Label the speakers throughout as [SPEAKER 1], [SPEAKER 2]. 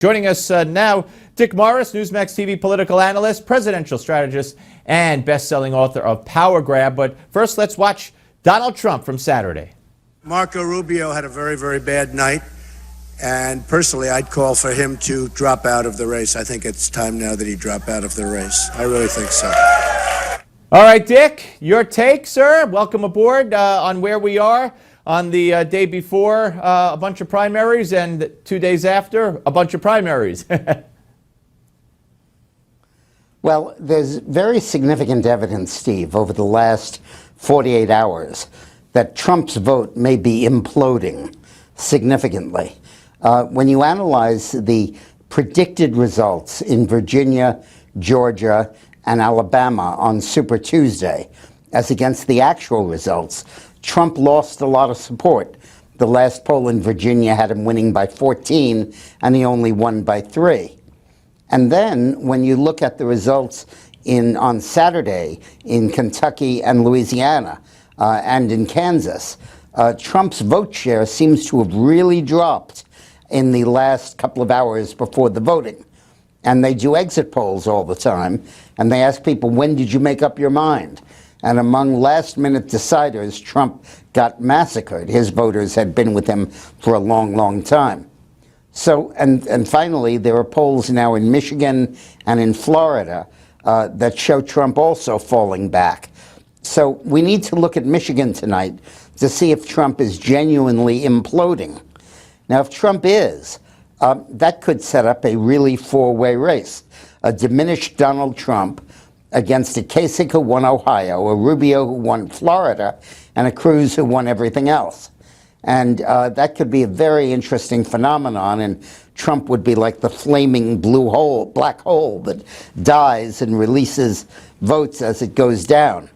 [SPEAKER 1] Joining us now, Dick Morris, NewsmaxTV political analyst, presidential strategist, and best-selling author of Power Grab. But first, let's watch Donald Trump from Saturday.
[SPEAKER 2] Marco Rubio had a very, very bad night. And personally, I'd call for him to drop out of the race. I think it's time now that he drop out of the race. I really think so.
[SPEAKER 1] All right, Dick, your take, sir. Welcome aboard on where we are on the day before a bunch of primaries and 2 days after a bunch of primaries.
[SPEAKER 3] Well, there's very significant evidence, Steve, over the last 48 hours that Trump's vote may be imploding significantly. When you analyze the predicted results in Virginia, Georgia, and Alabama on Super Tuesday, as against the actual results, Trump lost a lot of support. The last poll in Virginia had him winning by 14, and he only won by 3. And then when you look at the results on Saturday in Kentucky and Louisiana and in Kansas, Trump's vote share seems to have really dropped in the last couple of hours before the voting. And they do exit polls all the time, and they ask people, when did you make up your mind? And among last-minute deciders, Trump got massacred. His voters had been with him for a long, long time. So, and finally, there are polls now in Michigan and in Florida that show Trump also falling back. So we need to look at Michigan tonight to see if Trump is genuinely imploding. Now, if Trump is, that could set up a really four-way race. A diminished Donald Trump against a Kasich who won Ohio, a Rubio who won Florida, and a Cruz who won everything else. And that could be a very interesting phenomenon, and Trump would be like the flaming black hole that dies and releases votes as it goes down.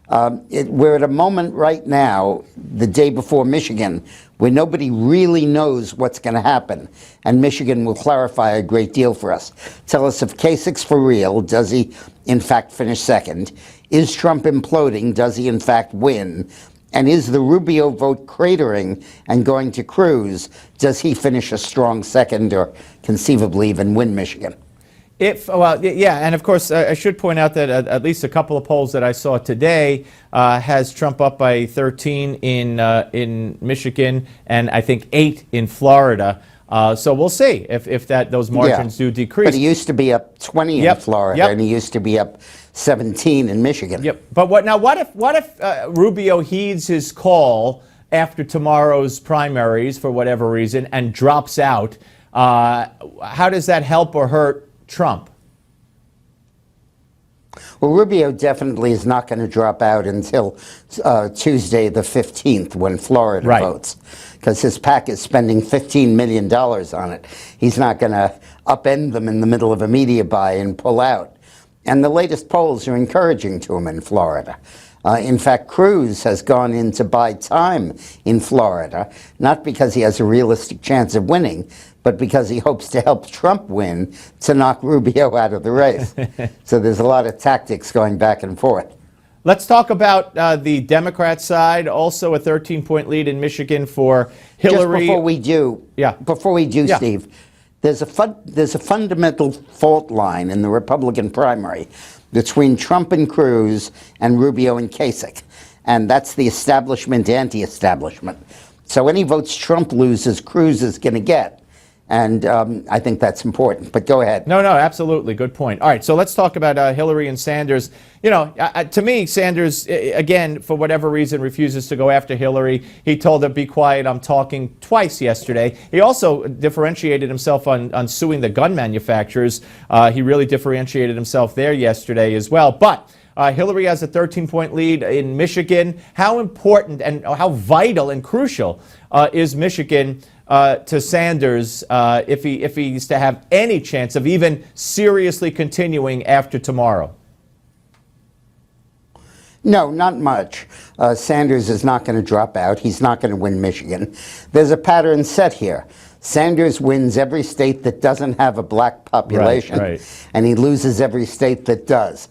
[SPEAKER 3] We're at a moment right now, the day before Michigan, where nobody really knows what's going to happen. And Michigan will clarify a great deal for us. Tell us if Kasich's for real. Does he, in fact, finish second? Is Trump imploding? Does he, in fact, win? And is the Rubio vote cratering and going to Cruz? Does he finish a strong second or conceivably even win Michigan?
[SPEAKER 1] Well, yeah, and of course, I should point out that at least a couple of polls that I saw today has Trump up by 13 in Michigan and I think 8 in Florida. So we'll see if those margins do decrease.
[SPEAKER 3] But he used to be up 20 in Florida, and he used to be up 17 in Michigan.
[SPEAKER 1] Yep. But what if Rubio heeds his call after tomorrow's primaries for whatever reason and drops out? How does that help or hurt Trump?
[SPEAKER 3] Well, Rubio definitely is not going to drop out until Tuesday the 15th when Florida votes, because his PAC is spending $15 million on it. He's not going to upend them in the middle of a media buy and pull out. And the latest polls are encouraging to him in Florida. In fact, Cruz has gone in to buy time in Florida, not because he has a realistic chance of winning, but because he hopes to help Trump win to knock Rubio out of the race. So there's a lot of tactics going back and forth.
[SPEAKER 1] Let's talk about the Democrat side. Also a 13-point lead in Michigan for Hillary.
[SPEAKER 3] Just before we do, Steve, there's a fundamental fault line in the Republican primary between Trump and Cruz and Rubio and Kasich. And that's the establishment, anti-establishment. So any votes Trump loses, Cruz is going to get. And I think that's important. But go ahead.
[SPEAKER 1] No, absolutely. Good point. All right, so let's talk about Hillary and Sanders. You know, to me, Sanders, again, for whatever reason, refuses to go after Hillary. He told her, be quiet, I'm talking, twice yesterday. He also differentiated himself on suing the gun manufacturers. He really differentiated himself there yesterday as well. But Hillary has a 13-point lead in Michigan. How important and how vital and crucial is Michigan to Sanders if he's to have any chance of even seriously continuing after tomorrow?
[SPEAKER 3] No, not much. Sanders is not going to drop out. He's not going to win Michigan. There's a pattern set here. Sanders wins every state that doesn't have a black population, and he loses every state that does.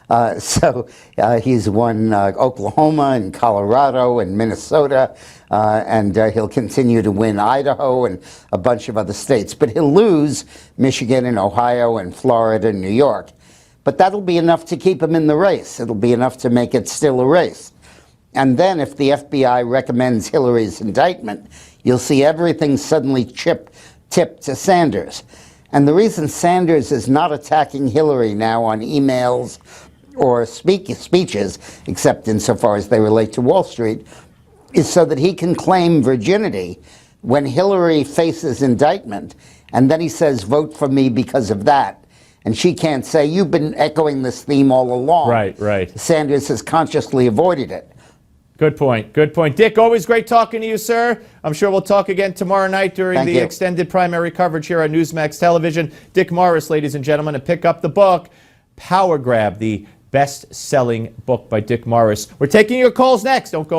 [SPEAKER 3] He's won Oklahoma and Colorado and Minnesota, and he'll continue to win Idaho and a bunch of other states. But he'll lose Michigan and Ohio and Florida and New York. But that'll be enough to keep him in the race. It'll be enough to make it still a race. And then if the FBI recommends Hillary's indictment, you'll see everything suddenly tipped to Sanders. And the reason Sanders is not attacking Hillary now on emails or speeches, except insofar as they relate to Wall Street, is so that he can claim virginity when Hillary faces indictment, and then he says, vote for me because of that. And she can't say, you've been echoing this theme all along.
[SPEAKER 1] Right.
[SPEAKER 3] Sanders has consciously avoided it.
[SPEAKER 1] Good point. Good point. Dick, always great talking to you, sir. I'm sure we'll talk again tomorrow night during the extended primary coverage here on Newsmax Television. Dick Morris, ladies and gentlemen, and pick up the book, Power Grab, the best-selling book by Dick Morris. We're taking your calls next. Don't go